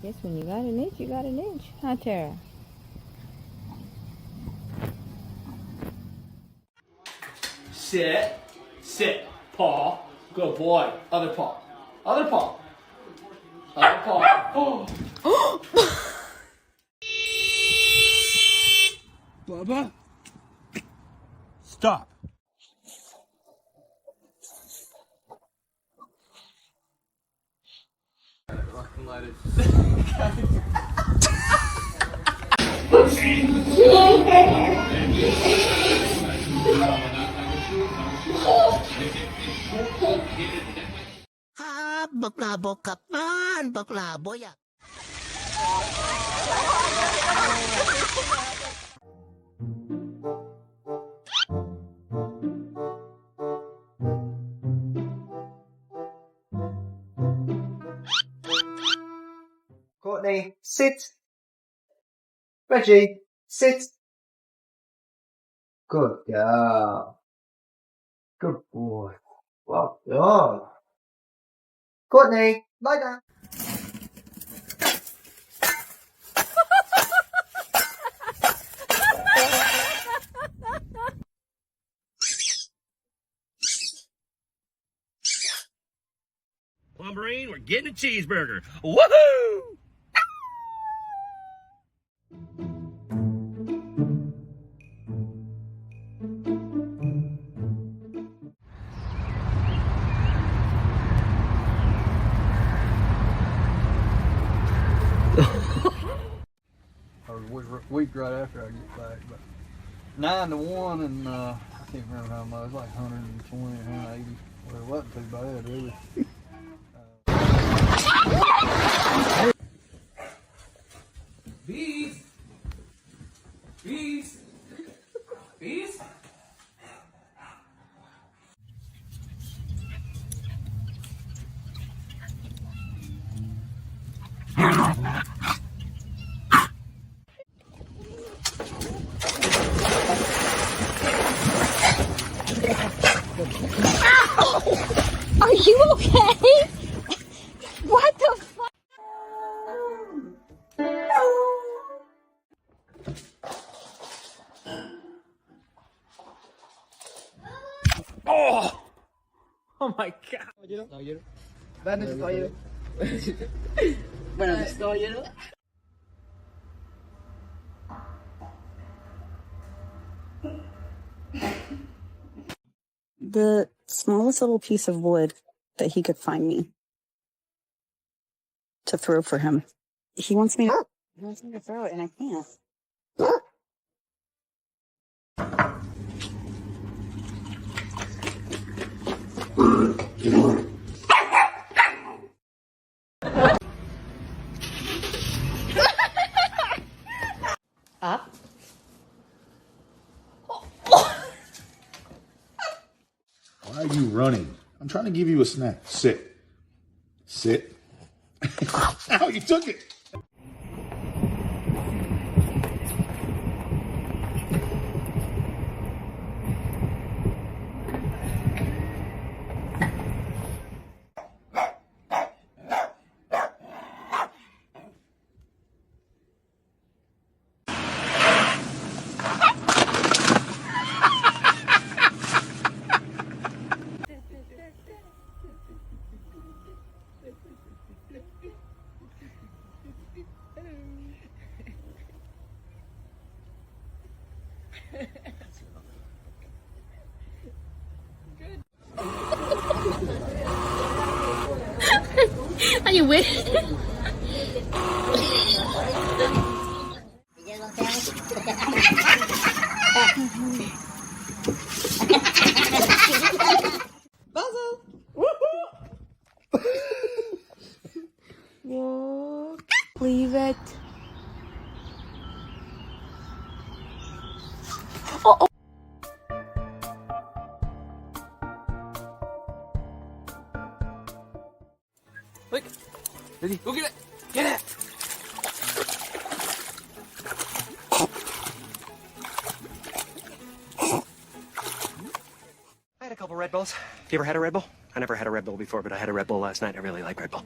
guess when you got an itch, you got an itch. Huh, Tara? Sit. Sit. Paw. Good boy. Other paw. Other paw. Other paw. Oh. Bubba. Stop. Baklabo ka man, baklabo ya. Courtney, sit. Reggie, sit. Good girl. Good boy. Well done. Courtney, lie down. Plumberine, we're getting a cheeseburger. Woohoo! Or week right after I get back, but 9-1, and I can't remember how much. It was like 120, 180. Well, it wasn't too bad, really. Bees. Bees. Bees. Are you okay? What the fuck? Oh! Oh my God. The smallest little piece of wood that he could find me to throw for him. He wants me to throw it, and I can't. Up. Why are you running? I'm trying to give you a snack. Sit. Sit. Ow, you took it. Are you with? Walk. Leave it. Oh. Look. Ready? Go get it. Get it. I had a couple Red Bulls. You ever had a Red Bull? I never had a Red Bull before, but I had a Red Bull last night. I really like Red Bull.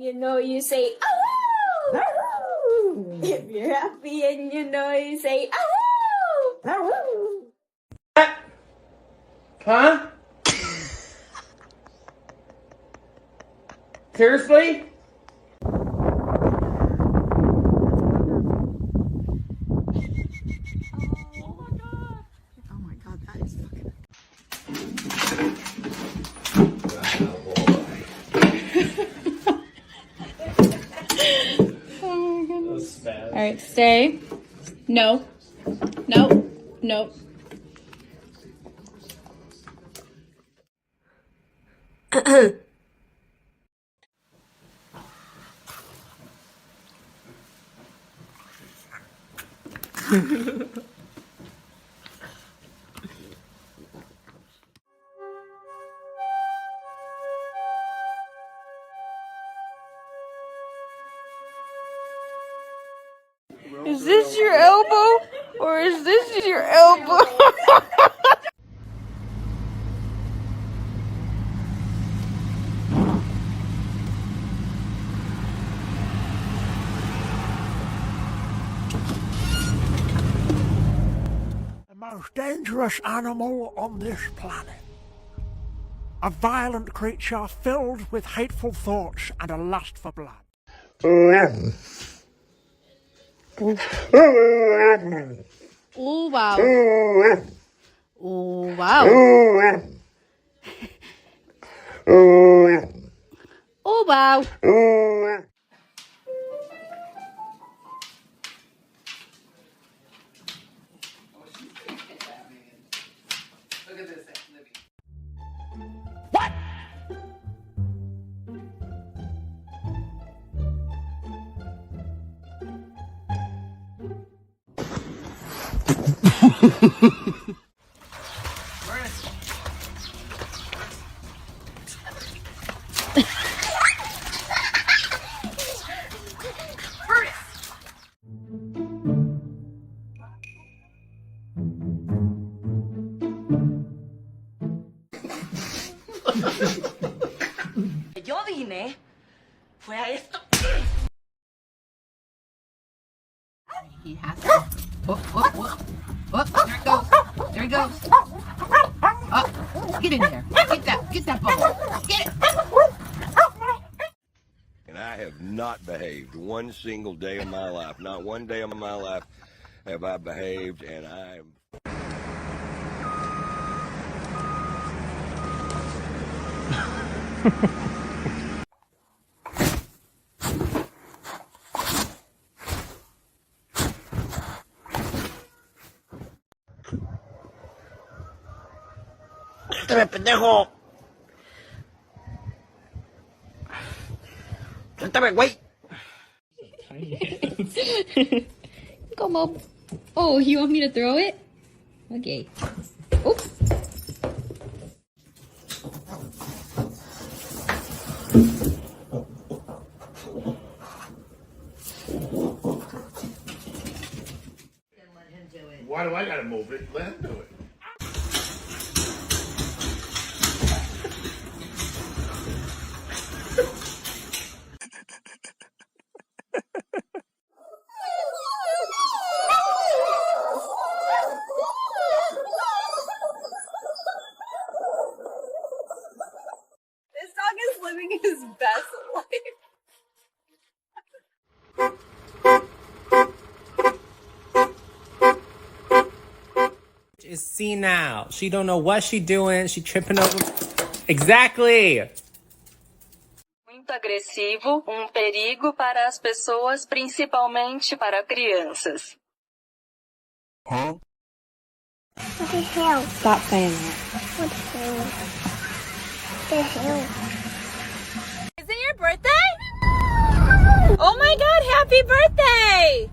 you know you say, oh! If you're happy and you know you say, oh! Huh? Seriously? Oh my god, that is fucking. Oh my goodness. Alright, stay. No. No. No. Is this your elbow? Or is this your elbow? The most dangerous animal on this planet. A violent creature filled with hateful thoughts and a lust for blood. Oh wow. Oh wow. Oh wow. Look at this, Libby. Yo vine, fue a esto. He has to. There it goes. There he goes. Get in there. Get that ball. Get it. And I have not behaved one single day of my life. Not one day of my life have I behaved, and I am. ¡Suéltame, pendejo! ¡Suéltame, güey! Come on. Oh, you want me to throw it? Okay. Oh. Why do I gotta move it? Let him do it. This dog is living his best life. Is senile. She don't know what she doing. She tripping over. Exactly. Muito agressivo, perigo para as pessoas, principalmente para crianças. Huh? What the hell? Stop saying that. What the hell? What the hell? Is it your birthday? Oh my god, happy birthday!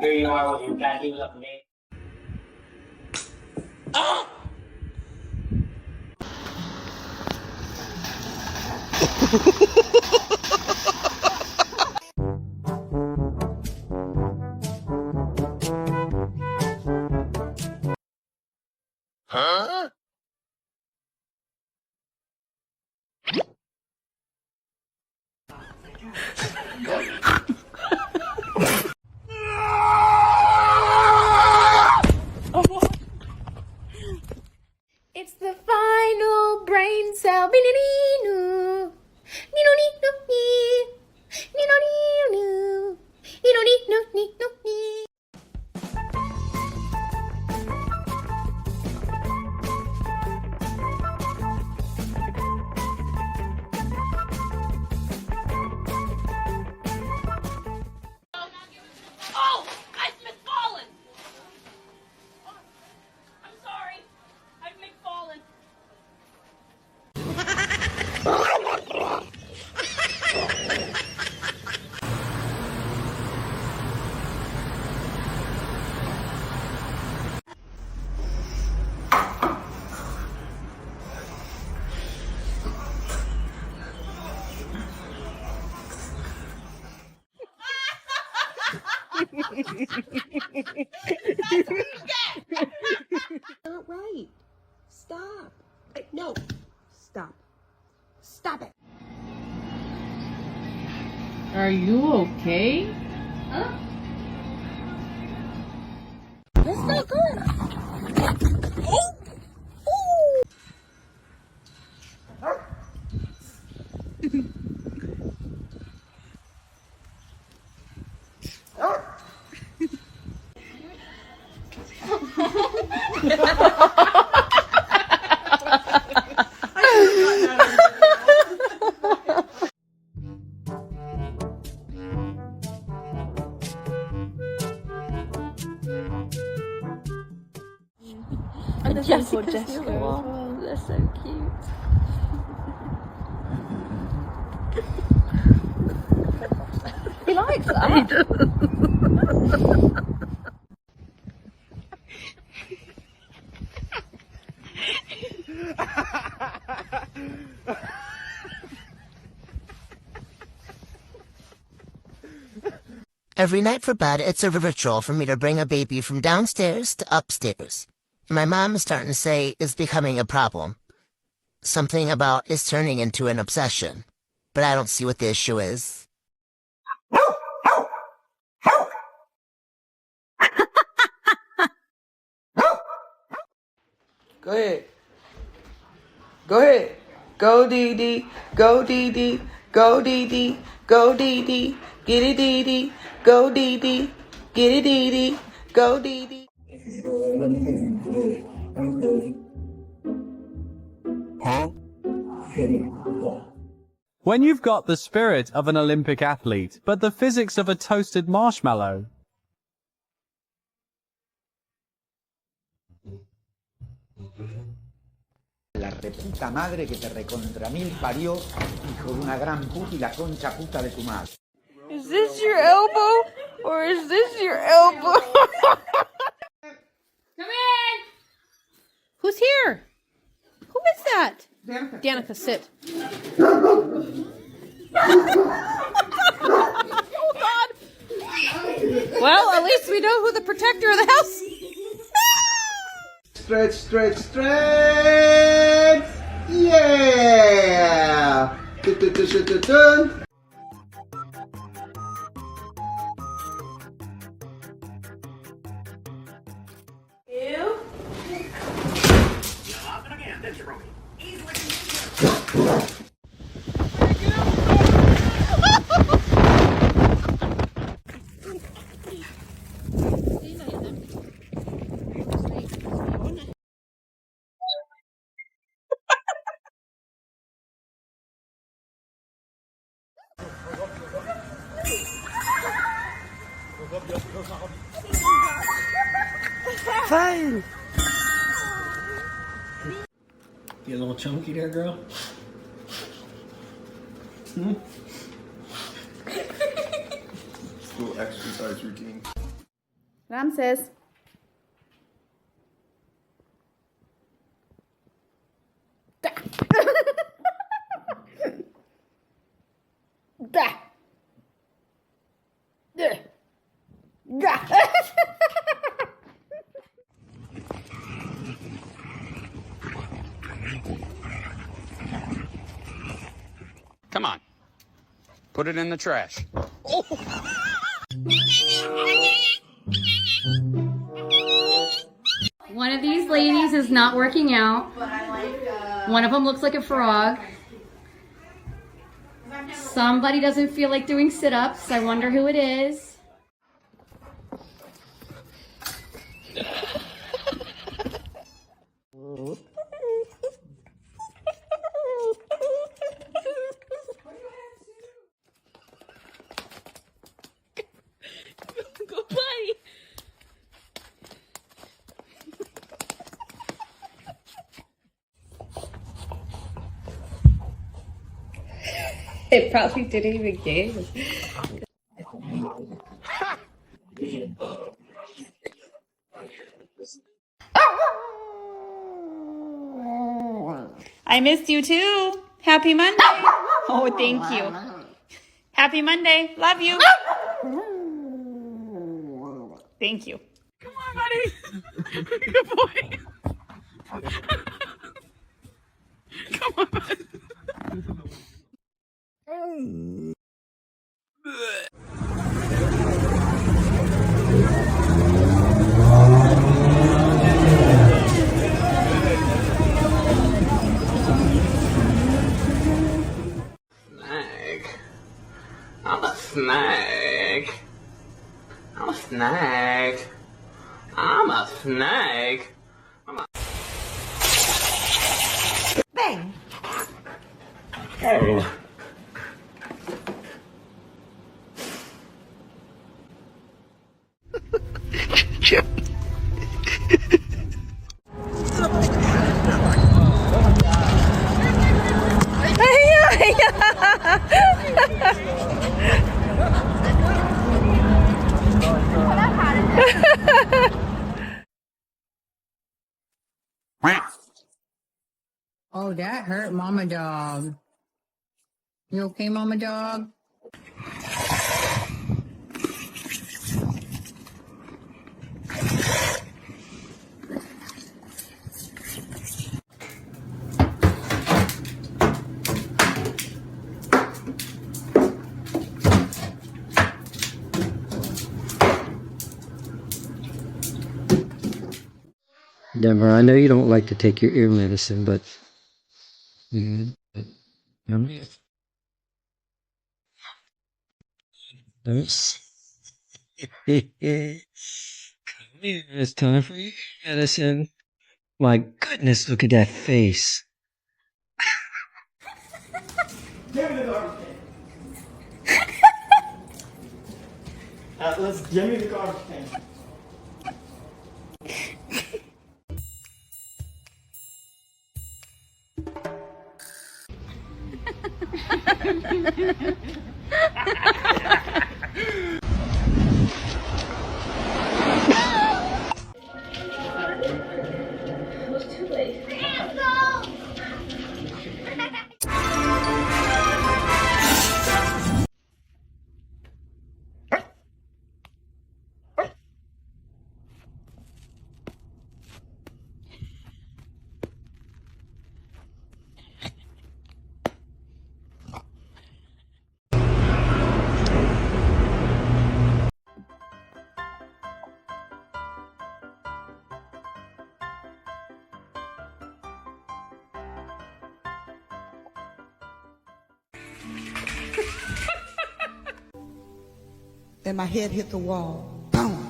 Here you are with your daddy love me. Huh? It's the final brain cell. Be-ni-ni-noo. Ni-no-ni-no-ni. Ni-no-ni-no-noo. Ni-no-ni-no-ni-no-ni. Oh! I've McFallen! I'm sorry. I've McFallen. Not right. Stop. No. Stop. Stop it. Are you okay? Huh? Let's not go. Oh. And Jessica's Jessica. Oh, they're so cute. He likes that. He does. Every night for bed, it's a ritual for me to bring a baby from downstairs to upstairs. My mom is starting to say it's becoming a problem. Something about it's turning into an obsession. But I don't see what the issue is. Go ahead. Go ahead. Go Dee Dee. Go Dee Dee. Go Dee Dee. Go Dee Dee. Get it Dee Dee. Go Dee Dee. Get it Dee Dee. Go Dee Dee. Huh? When you've got the spirit of an Olympic athlete, but the physics of a toasted marshmallow. La reputa madre que te recontra mil parió, hijo de una gran puta y la concha puta de tu madre. Is this your elbow? Or is this your elbow? Come in! Who's here? Who is that? Danica, sit. Oh, God. Well, at least we know who the protector of the house is. Stretch, stretch, stretch! Yeah! Dun-dun-dun-dun-dun. Fine. You a little chunky there, girl? Hmm? Little exercise routine. Ramses. Put it in the trash. One of these ladies is not working out. One of them looks like a frog. Somebody doesn't feel like doing sit-ups. I wonder who it is. Go play. It probably didn't even game. I missed you too. Happy Monday. Oh, thank you. Happy Monday. Love you. Thank you. Come on, buddy. Good boy. Come on, buddy. I'm a snake. I'm a snake. I'm a snake. I'm a... Bang. Oh. Chip. Oh, that hurt Mama Dog. You okay, Mama Dog? Denver, I know you don't like to take your ear medicine, but it's time for your medicine. My goodness, look at that face. Give me the garbage can. Let's give me the garbage can. It was too late. And my head hit the wall. Boom.